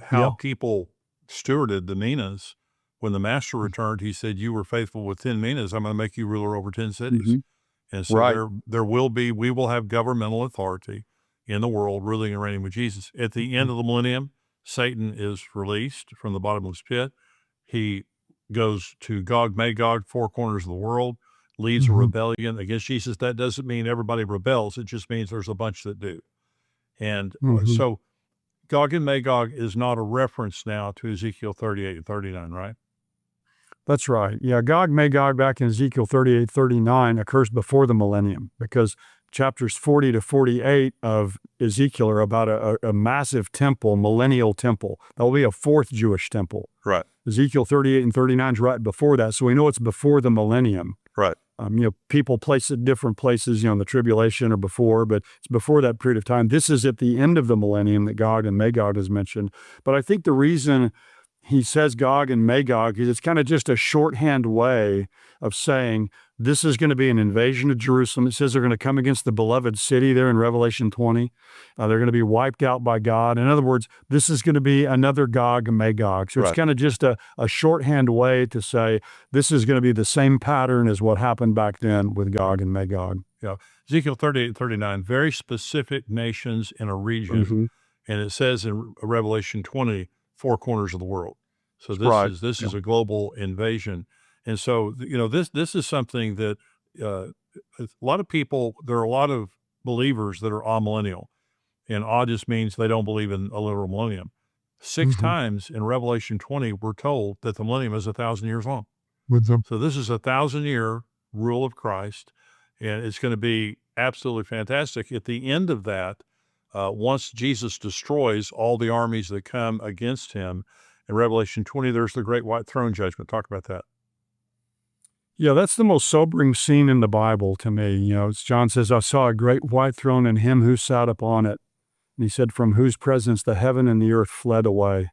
how people stewarded the minas. When the master returned, he said, "You were faithful with 10 minas. I'm going to make you ruler over 10 cities." Mm-hmm. And so we will have governmental authority in the world, ruling and reigning with Jesus. At the end of the millennium, Satan is released from the bottomless pit. He goes to Gog, Magog, four corners of the world, leads a rebellion against Jesus. That doesn't mean everybody rebels. It just means there's a bunch that do. And so Gog and Magog is not a reference now to Ezekiel 38 and 39, right? That's right. Yeah, Gog, Magog back in Ezekiel 38, 39 occurs before the millennium because chapters 40 to 48 of Ezekiel are about a massive temple, millennial temple. That will be a fourth Jewish temple. Right. Ezekiel 38 and 39 is right before that, so we know it's before the millennium. Right. People place it different places, in the tribulation or before, but it's before that period of time. This is at the end of the millennium that Gog and Magog is mentioned. But I think the reason he says Gog and Magog is it's kind of just a shorthand way of saying this is going to be an invasion of Jerusalem. It says they're going to come against the beloved city there in Revelation 20. They're going to be wiped out by God. In other words, this is going to be another Gog and Magog. So it's kind of just a shorthand way to say this is going to be the same pattern as what happened back then with Gog and Magog. Yeah. Ezekiel 38 and 39, very specific nations in a region. And it says in Revelation 20, four corners of the world. So this is a global invasion. And so, this is something that a lot of people, there are a lot of believers that are amillennial. And a just means they don't believe in a literal millennium. 6 times in Revelation 20, we're told that the millennium is 1,000 years long. So this is 1,000-year rule of Christ, and it's going to be absolutely fantastic. At the end of that, once Jesus destroys all the armies that come against him, in Revelation 20, there's the great white throne judgment. Talk about that. Yeah, that's the most sobering scene in the Bible to me. As John says, I saw a great white throne and him who sat upon it. And he said, from whose presence the heaven and the earth fled away.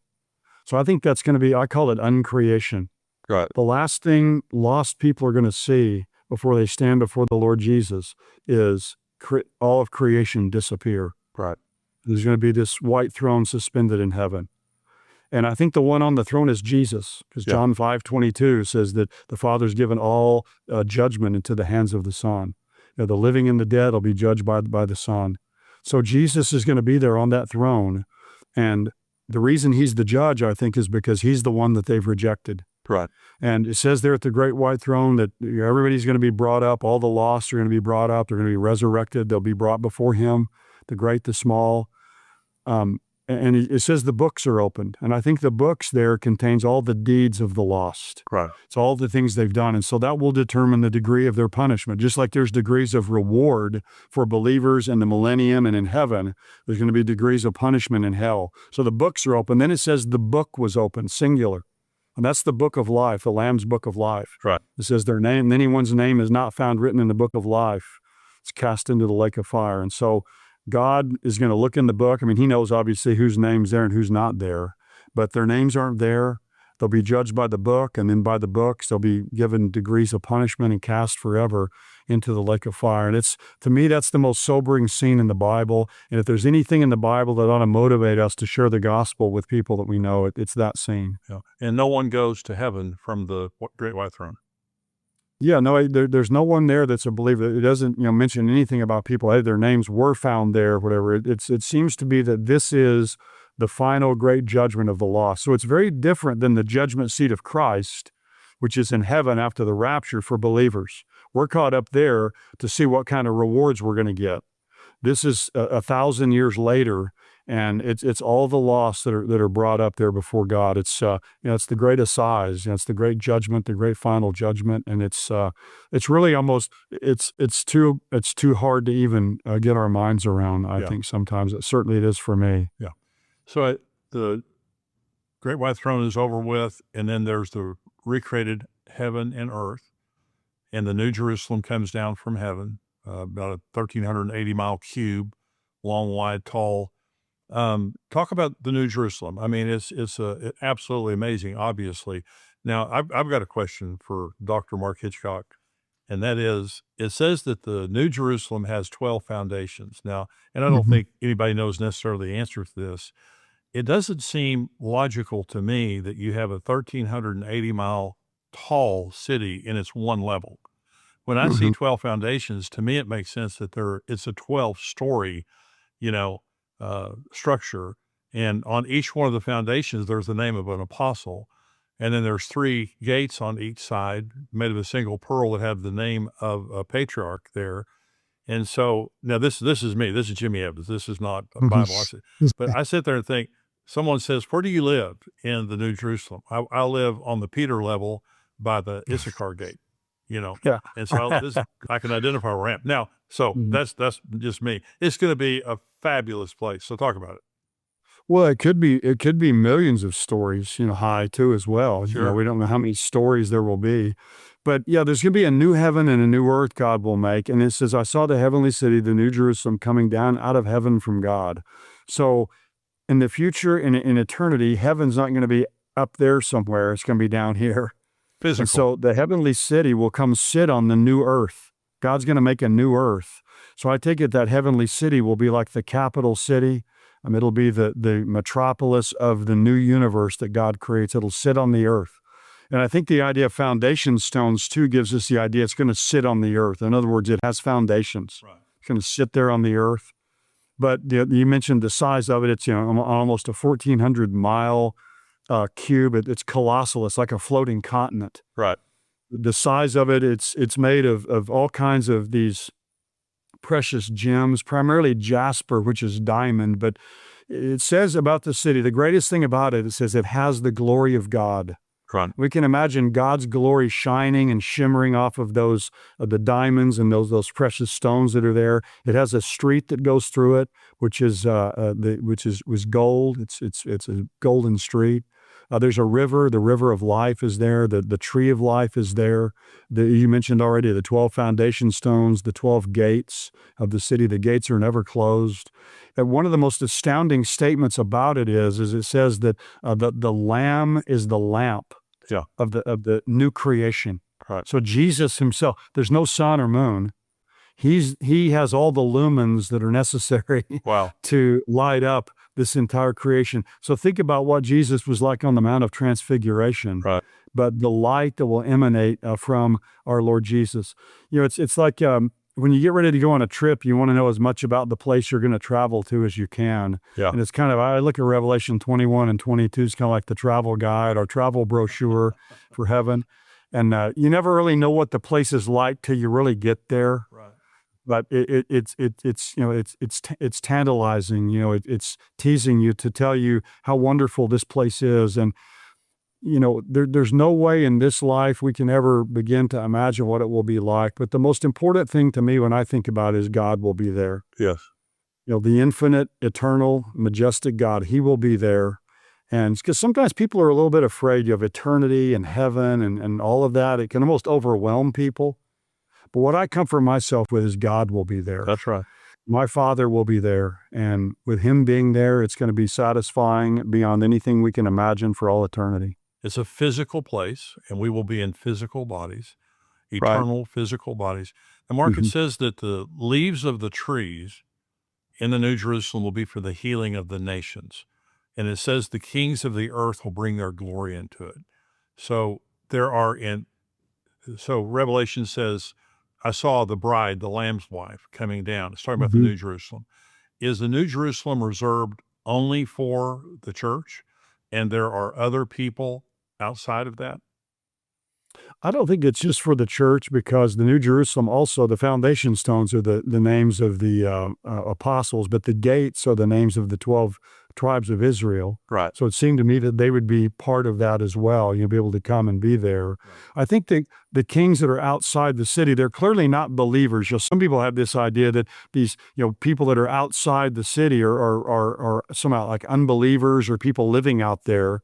So I think that's going to be, I call it uncreation. Right. The last thing lost people are going to see before they stand before the Lord Jesus is all of creation disappear. Right. There's going to be this white throne suspended in heaven. And I think the one on the throne is Jesus, because John 5:22 says that the Father's given all judgment into the hands of the Son. The living and the dead will be judged by the Son. So Jesus is going to be there on that throne. And the reason he's the judge, I think, is because he's the one that they've rejected. Right. And it says there at the great white throne that everybody's going to be brought up. All the lost are going to be brought up. They're going to be resurrected. They'll be brought before him, the great, the small. And it says the books are opened. And I think the books there contains all the deeds of the lost. Right. It's all the things they've done. And so that will determine the degree of their punishment. Just like there's degrees of reward for believers in the millennium and in heaven, there's going to be degrees of punishment in hell. So the books are open. Then it says the book was open, singular. And that's the book of life, the Lamb's book of life. Right. It says their name, anyone's name is not found written in the book of life. It's cast into the lake of fire. And so God is going to look in the book. I mean, he knows obviously whose name's there and who's not there, but their names aren't there. They'll be judged by the book, and then by the books, they'll be given degrees of punishment and cast forever into the lake of fire. And to me, that's the most sobering scene in the Bible. And if there's anything in the Bible that ought to motivate us to share the gospel with people that we know, it's that scene. Yeah. And no one goes to heaven from the great white throne. Yeah, no, there's no one there that's a believer. It doesn't, mention anything about people. Hey, their names were found there, whatever. It seems to be that this is the final great judgment of the lost. So it's very different than the judgment seat of Christ, which is in heaven after the rapture for believers. We're caught up there to see what kind of rewards we're going to get. This is 1,000 years later, and it's all the lost that are brought up there before God. It's it's the great assize, it's the great judgment, the great final judgment, and it's really almost it's too hard to even get our minds around. I think sometimes certainly it is for me. Yeah. So the great white throne is over with, and then there's the recreated heaven and earth, and the New Jerusalem comes down from heaven, about a 1,380-mile cube, long, wide, tall. Talk about the New Jerusalem. I mean, it's absolutely amazing, obviously. Now, I've got a question for Dr. Mark Hitchcock, and that is, it says that the New Jerusalem has 12 foundations. Now, and I don't think anybody knows necessarily the answer to this. It doesn't seem logical to me that you have a 1,380-mile tall city and it's one level. When I see 12 foundations, to me it makes sense that it's a 12-story, structure, and on each one of the foundations there's the name of an apostle, and then there's 3 gates on each side made of a single pearl that have the name of a patriarch there. And so now this is me. This is Jimmy Evans. This is not a Bible. But I sit there and think, someone says, where do you live in the New Jerusalem? I live on the Peter level by the Issachar gate, Yeah. And so I can identify where I am. Now, so that's just me. It's going to be a fabulous place. So talk about it. Well, it could be millions of stories, high too as well. Sure. We don't know how many stories there will be. But yeah, there's going to be a new heaven and a new earth God will make. And it says, I saw the heavenly city, the New Jerusalem, coming down out of heaven from God. So in the future, in eternity, heaven's not going to be up there somewhere. It's going to be down here. Physical. And so the heavenly city will come sit on the new earth. God's going to make a new earth. So I take it that heavenly city will be like the capital city. It'll be the metropolis of the new universe that God creates. It'll sit on the earth. And I think the idea of foundation stones, too, gives us the idea it's going to sit on the earth. In other words, it has foundations. Right. It's going to sit there on the earth. But you mentioned the size of it. It's almost a 1,400-mile cube. It's colossal. It's like a floating continent. Right. The size of it, it's made of all kinds of these precious gems, primarily jasper, which is diamond. But it says about the city, the greatest thing about it, it says it has the glory of God. Right. We can imagine God's glory shining and shimmering off of the diamonds and those precious stones that are there. It has a street that goes through it, which was gold. It's a golden street. There's a river. The river of life is there. The tree of life is there. You mentioned already the 12 foundation stones, the 12 gates of the city. The gates are never closed. And one of the most astounding statements about it is it says that the Lamb is the lamp of the new creation. Right. So Jesus himself, there's no sun or moon. He has all the lumens that are necessary Wow. to light up this entire creation. So think about what Jesus was like on the Mount of Transfiguration. Right. But the light that will emanate from our Lord Jesus. It's like when you get ready to go on a trip, you want to know as much about the place you're going to travel to as you can. Yeah. And it's kind of, I look at Revelation 21 and 22, it's kind of like the travel guide or travel brochure for heaven. And you never really know what the place is like till you really get there. Right. But it's tantalizing. It's teasing you to tell you how wonderful this place is. And there's no way in this life we can ever begin to imagine what it will be like. But the most important thing to me when I think about it is God will be there. Yes. The infinite, eternal, majestic God, he will be there. And because sometimes people are a little bit afraid of eternity and heaven and all of that. It can almost overwhelm people. But what I comfort myself with is God will be there. That's right. My Father will be there. And with him being there, it's going to be satisfying beyond anything we can imagine for all eternity. It's a physical place, and we will be in physical bodies, eternal physical bodies. And Mark, it says that the leaves of the trees in the New Jerusalem will be for the healing of the nations. And it says the kings of the earth will bring their glory into it. So Revelation says, I saw the bride, the Lamb's wife, coming down. It's talking about the New Jerusalem. Is the New Jerusalem reserved only for the church, and there are other people outside of that? I don't think it's just for the church, because the New Jerusalem also, the foundation stones are the names of the apostles, but the gates are the names of the 12 tribes of Israel. Right. So it seemed to me that they would be part of that as well. You'll be able to come and be there. Right. I think the kings that are outside the city, they're clearly not believers. Some people have this idea that these people that are outside the city are somehow like unbelievers or people living out there.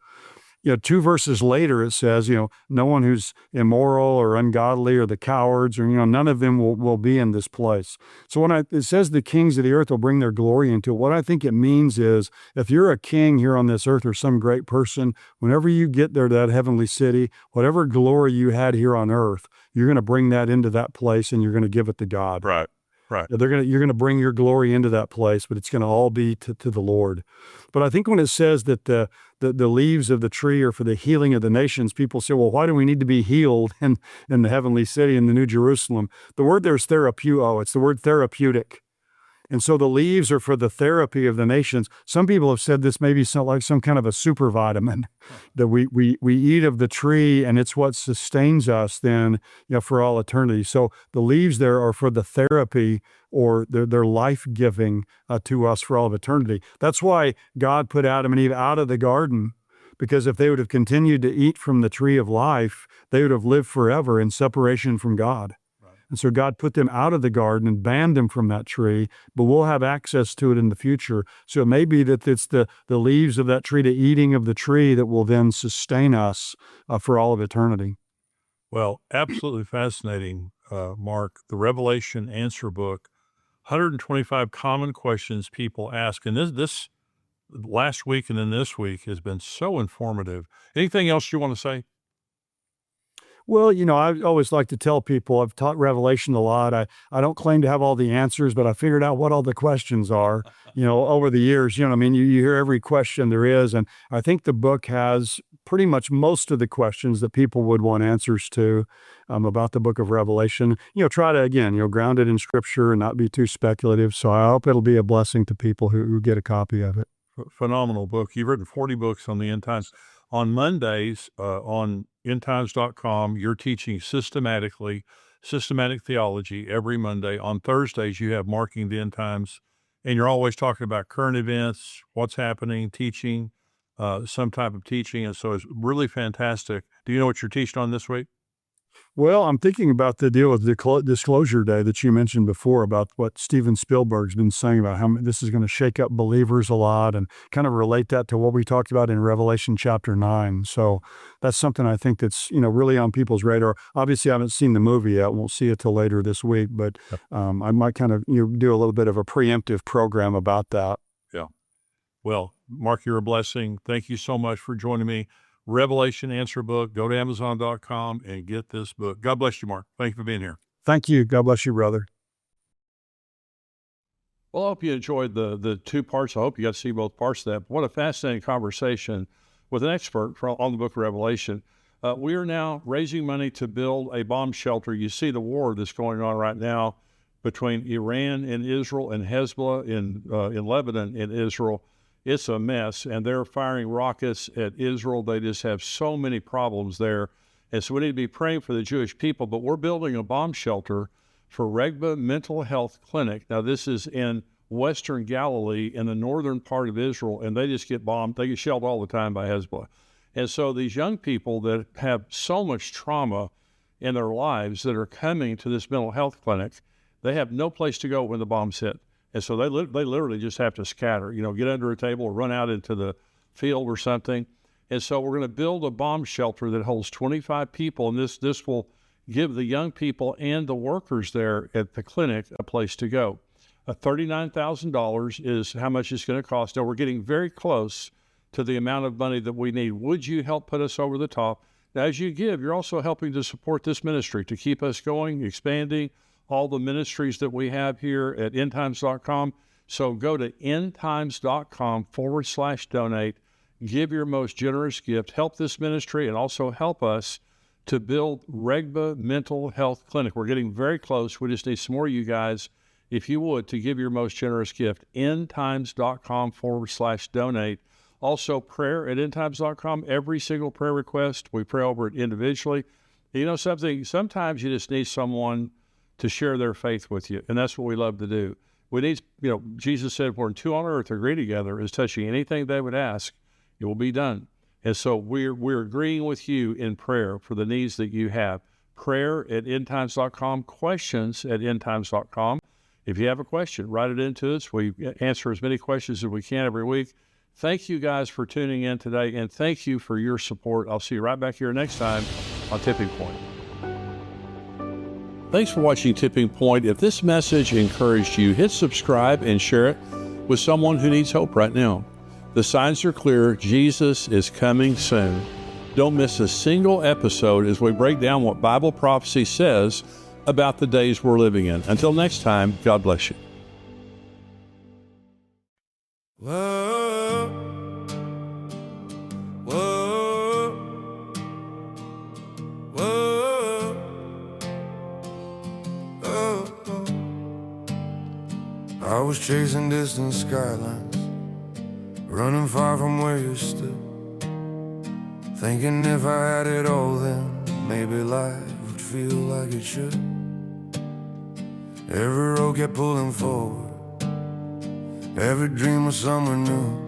2 verses later, it says, no one who's immoral or ungodly or the cowards or, none of them will be in this place. So when it says the kings of the earth will bring their glory into it, what I think it means is if you're a king here on this earth or some great person, whenever you get there to that heavenly city, whatever glory you had here on earth, you're going to bring that into that place and you're going to give it to God. Right. Right. You're going to bring your glory into that place, but it's going to all be to the Lord. But I think when it says that the leaves of the tree are for the healing of the nations, people say, well, why do we need to be healed in the heavenly city, in the New Jerusalem? The word there is therapeuo. It's the word therapeutic. And so the leaves are for the therapy of the nations. Some people have said this may be like some kind of a super vitamin that we eat of the tree, and it's what sustains us then, for all eternity. So the leaves there are for the therapy, or they're life-giving to us for all of eternity. That's why God put Adam and Eve out of the garden, because if they would have continued to eat from the tree of life, they would have lived forever in separation from God. And so God put them out of the garden and banned them from that tree, but we'll have access to it in the future. So it may be that it's the leaves of that tree, the eating of the tree, that will then sustain us for all of eternity. Well, absolutely fascinating, Mark. The Revelation Answer Book, 125 common questions people ask. And this last week and then this week has been so informative. Anything else you want to say? Well, I always like to tell people, I've taught Revelation a lot. I don't claim to have all the answers, but I figured out what all the questions are, over the years. You hear every question there is. And I think the book has pretty much most of the questions that people would want answers to about the book of Revelation. Try to, again, ground it in Scripture and not be too speculative. So I hope it'll be a blessing to people who get a copy of it. Phenomenal book. You've written 40 books on the end times. On Mondays, on endtimes.com, you're teaching systematic theology every Monday. On Thursdays, you have Marking the End Times, and you're always talking about current events, what's happening, teaching, some type of teaching. And so it's really fantastic. Do you know what you're teaching on this week? Well, I'm thinking about the deal with the Disclosure Day that you mentioned before, about what Steven Spielberg's been saying about how this is going to shake up believers a lot, and kind of relate that to what we talked about in Revelation chapter 9. So that's something I think that's, really on people's radar. Obviously, I haven't seen the movie yet. Won't see it till later this week, but I might kind of do a little bit of a preemptive program about that. Yeah. Well, Mark, you're a blessing. Thank you so much for joining me. Revelation Answer Book. Go to Amazon.com and get this book. God bless you, Mark. Thank you for being here. Thank you. God bless you, brother. Well, I hope you enjoyed the two parts. I hope you got to see both parts of that. But what a fascinating conversation with an expert on the book of Revelation. We are now raising money to build a bomb shelter. You see the war that's going on right now between Iran and Israel and Hezbollah in Lebanon and Israel. It's a mess, and they're firing rockets at Israel. They just have so many problems there. And so we need to be praying for the Jewish people, but we're building a bomb shelter for Regba Mental Health Clinic. Now, this is in Western Galilee in the northern part of Israel, and they just get bombed. They get shelled all the time by Hezbollah. And so these young people that have so much trauma in their lives that are coming to this mental health clinic, they have no place to go when the bombs hit. And so they literally just have to scatter, get under a table or run out into the field or something. And so we're going to build a bomb shelter that holds 25 people, and this will give the young people and the workers there at the clinic a place to go. $39,000 is how much it's going to cost. Now, we're getting very close to the amount of money that we need. Would you help put us over the top? Now, as you give, you're also helping to support this ministry, to keep us going, expanding all the ministries that we have here at endtimes.com. So go to endtimes.com/donate. Give your most generous gift. Help this ministry and also help us to build Regba Mental Health Clinic. We're getting very close. We just need some more of you guys, if you would, to give your most generous gift. endtimes.com/donate. Also, prayer at endtimes.com. Every single prayer request, we pray over it individually. Something, sometimes you just need someone to share their faith with you, and that's what we love to do. We need, Jesus said, when two on earth agree together is touching anything they would ask, it will be done. And so we're agreeing with you in prayer for the needs that you have. Prayer at endtimes.com, questions at endtimes.com. If you have a question, write it into us. We answer as many questions as we can every week. Thank you guys for tuning in today, and thank you for your support. I'll see you right back here next time on Tipping Point. Thanks for watching Tipping Point. If this message encouraged you, hit subscribe and share it with someone who needs hope right now. The signs are clear. Jesus is coming soon. Don't miss a single episode as we break down what Bible prophecy says about the days we're living in. Until next time, God bless you. Whoa, whoa, whoa, oh, oh. I was chasing distant skylines, running far from where you stood, thinking if I had it all then maybe life would feel like it should. Every road kept pulling forward, every dream was somewhere new,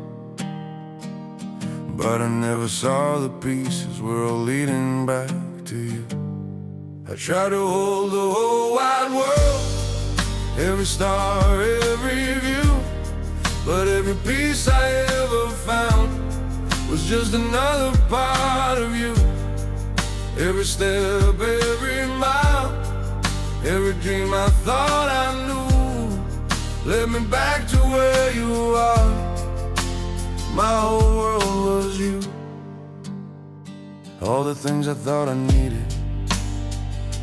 but I never saw the pieces were all leading back to you. I tried to hold the whole wide world, every star, every view, but every piece I ever found was just another part of you. Every step, every mile, every dream I thought I knew led me back to where you are. My whole world was you. All the things I thought I needed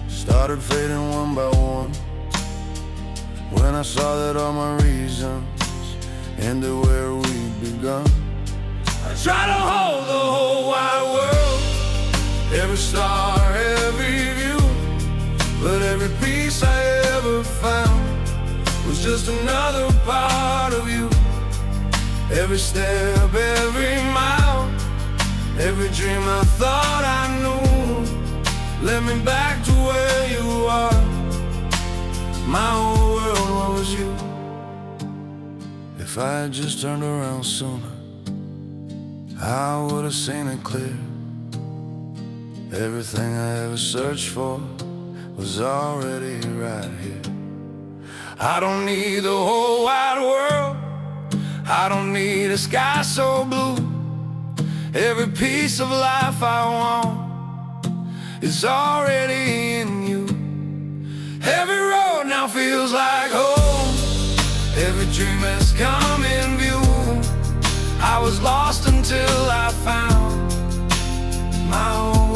started fading one by one, when I saw that all my reasons ended where we'd begun. I tried to hold the whole wide world, every star, every view, but every piece I ever found was just another part of you. Every step, every mile, every dream I thought I knew led me back to where you are. My whole world was you. If I had just turned around sooner, I would have seen it clear. Everything I ever searched for was already right here. I don't need the whole wide world, I don't need a sky so blue. Every piece of life I want is already in you. Every road now feels like home, every dream has come in view. I was lost until I found my own.